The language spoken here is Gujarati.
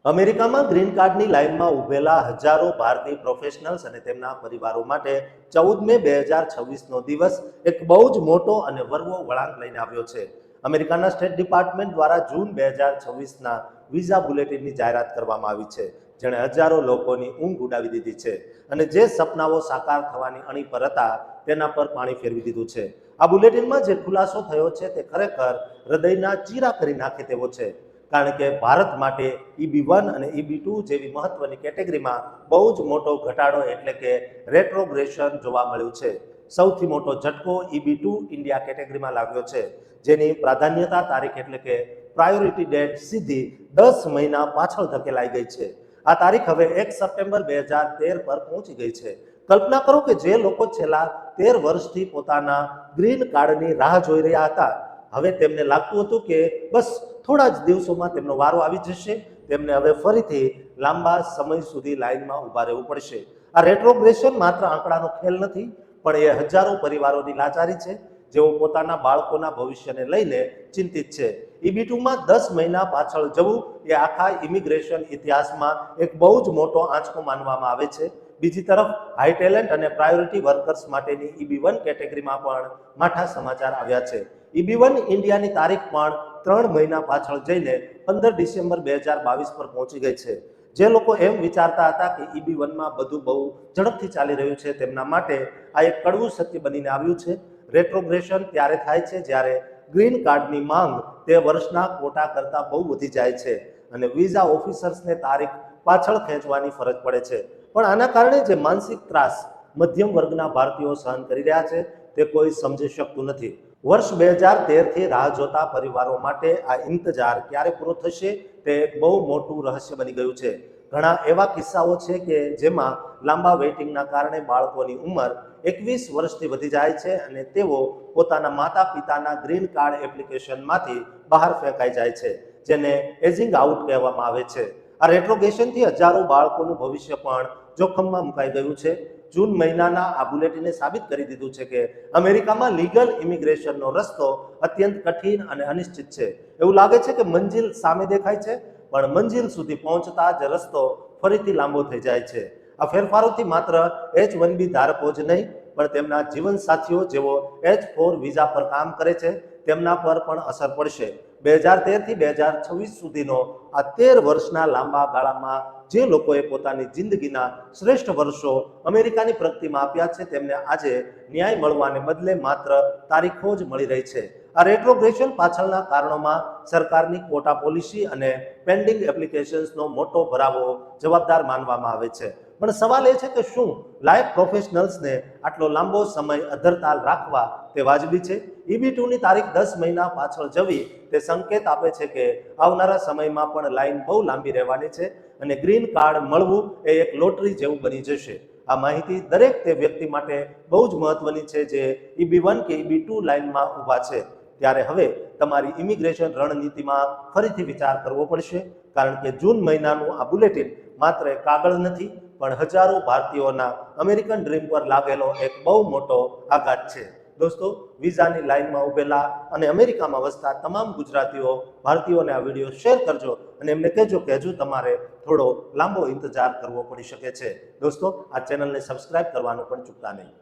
અમેરિકામાં ગ્રીન કાર્ડની લાઇનમાં ઊભેલા હજારો ભારતીય પ્રોફેશનલ્સ અને તેમના પરિવારો માટે 14 મે 2026નો દિવસ એક બહુ જ મોટો અને વરવો વળાંક લઈને આવ્યો છે. અમેરિકાના સ્ટેટ ડિપાર્ટમેન્ટ દ્વારા જૂન 2026ના વિઝા બુલેટિનની જાહેરાત કરવામાં આવી છે, જેણે હજારો લોકોની ઊંઘ ઉડાવી દીધી છે અને જે સપનાઓ સાકાર થવાની અણી પર હતા તેના પર પાણી ફેરવી દીધું છે. આ બુલેટિનમાં જે ખુલાસો થયો છે તે ખરેખર હૃદયના ચીરા કરી નાખે તેવો છે, કારણ કે ભારત માટે EB1 અને EB2 જેવી મહત્વની કેટેગરીમાં બહુ જ મોટો ઘટાડો એટલે કે રેટ્રોગ્રેશન જોવા મળ્યું છે. સૌથી મોટો ઝટકો EB2 ઇન્ડિયા કેટેગરીમાં લાગ્યો છે, જેની પ્રાધાન્યતા તારીખ એટલે કે પ્રાયોરિટી ડેટ સીધી 10 મહિના પાછળ ધકેલાઈ ગઈ છે. આ તારીખ હવે 1 સપ્ટેમ્બર 2013 પર પહોંચી ગઈ છે. કલ્પના કરો કે જે લોકો છેલ્લા 13 વર્ષથી પોતાના ગ્રીન કાર્ડની રાહ જોઈ રહ્યા હતા, હવે તેમને લાગતું હતું કે બસ થોડા જ દિવસોમાં તેમનો વારો આવી જશે, તેમને હવે ફરીથી લાંબા સમય સુધી લાઇનમાં ઊભા રહેવું પડશે. આ રેટ્રોગ્રેશન માત્ર આંકડાનો ખેલ નથી, પણ એ હજારો પરિવારોની લાચારી છે જેઓ પોતાના બાળકોના ભવિષ્યને લઈને ચિંતિત છે. EB2માં 10 મહિના પાછળ જવું એ આખા ઇમિગ્રેશન ઇતિહાસમાં એક બહુ જ મોટો આંચકો માનવામાં આવે છે. બીજી તરફ હાઈ ટેલેન્ટ અને પ્રાયોરિટી વર્કર્સ માટેની EB1 કેટેગરીમાં પણ માઠા સમાચાર આવ્યા છે. EB1 ઇન્ડિયાની તારીખ પણ 3 મહિના પાછળ જઈને 15 ડિસેમ્બર 2022 પર પહોંચી ગઈ છે. જે લોકો એમ વિચારતા હતા કે EB1માં બધું બહુ ઝડપથી ચાલી રહ્યું છે, તેમના માટે આ એક કડવું સત્ય બનીને આવ્યું છે. રેટ્રોગ્રેશન ત્યારે થાય છે જ્યારે ગ્રીન કાર્ડની માંગ તે વર્ષના કોટા કરતાં બહુ વધી જાય છે અને વિઝા ઓફિસર્સને તારીખ પાછળ ખેંચવાની ફરજ પડે છે. પણ આના કારણે જે માનસિક ત્રાસ મધ્યમ વર્ગના ભારતીયો સહન કરી રહ્યા છે તે કોઈ સમજી શકતું નથી. વર્ષ 2013થી રાહ જોતા પરિવારો માટે આ ઇંતજાર ક્યારે પૂરો થશે તે એક બહુ મોટું રહસ્ય બની ગયું છે. ઘણા એવા કિસ્સાઓ છે કે જેમાં લાંબા વેઇટિંગના કારણે બાળકોની ઉંમર 21 વર્ષથી વધી જાય છે અને તેઓ પોતાના માતા પિતાના ગ્રીન કાર્ડ એપ્લિકેશનમાંથી બહાર ફેંકાઈ જાય છે, જેને એજિંગ આઉટ કહેવામાં આવે છે. આ રેટ્રોગ્રેશનથી હજારો બાળકોનું ભવિષ્ય પણ જોખમમાં મુકાઈ ગયું છે. જૂન મહિનાના આ બુલેટિને સાબિત કરી દીધું છે કે અમેરિકામાં લીગલ ઇમિગ્રેશનનો રસ્તો અત્યંત કઠિન અને અનિશ્ચિત છે. એવું લાગે છે કે મંજિલ સામે દેખાય છે, પણ મંજિલ સુધી પહોંચતા જ રસ્તો ફરીથી લાંબો થઈ જાય છે. આ ફેરફારોથી માત્ર H1B ધારકો જ નહીં, પણ તેમના જીવનસાથીઓ જેઓ H4 વિઝા પર કામ કરે છે તેમના પર પણ અસર પડશે. 2013થી 2026 સુધીનો આ 13 વર્ષના લાંબા ગાળામાં જે લોકોએ પોતાની જિંદગીના શ્રેષ્ઠ વર્ષો અમેરિકાની પ્રગતિમાં આપ્યા છે, તેમને આજે ન્યાય મળવાને બદલે માત્ર તારીખો જ મળી રહી છે. આ રેટ્રોગ્રેશન પાછળના કારણોમાં સરકારની કોટા પોલિસી અને પેન્ડિંગ એપ્લિકેશન્સનો મોટો ભરાવો જવાબદાર માનવામાં આવે છે. પણ સવાલ એ છે કે શું લાયક પ્રોફેશનલ્સને આટલો લાંબો સમય અધરતાલ રાખવા તે વાજબી છે? EB2ની તારીખ 10 મહિના પાછળ જવી તે સંકેત આપે છે કે આવનારા સમયમાં પણ લાઈન બહુ લાંબી રહેવાની છે અને ગ્રીન કાર્ડ મળવું એ એક લોટરી જેવું બની જશે. આ માહિતી દરેક તે વ્યક્તિ માટે બહુ જ મહત્વની છે જે EB1 કે EB2 લાઇનમાં ઊભા છે. ત્યારે હવે તમારી ઇમિગ્રેશન રણનીતિમાં ફરીથી વિચાર કરવો પડશે, કારણ કે જૂન મહિનાનું આ બુલેટિન માત્ર એક કાગળ નથી, પણ હજારો ભારતીયોના અમેરિકન ડ્રીમ પર લાગેલો એક બહુ મોટો આઘાત છે. દોસ્તો, વિઝાની લાઇનમાં ઊભેલા અને અમેરિકામાં વસતા તમામ ગુજરાતીઓ ભારતીયોને આ વિડીયો શેર કરજો અને એમને કહેજો કે હજુ તમારે થોડો લાંબો ઇંતજાર કરવો પડી શકે છે. દોસ્તો, આ ચેનલને સબસ્ક્રાઇબ કરવાનું પણ ચૂકતા નહીં.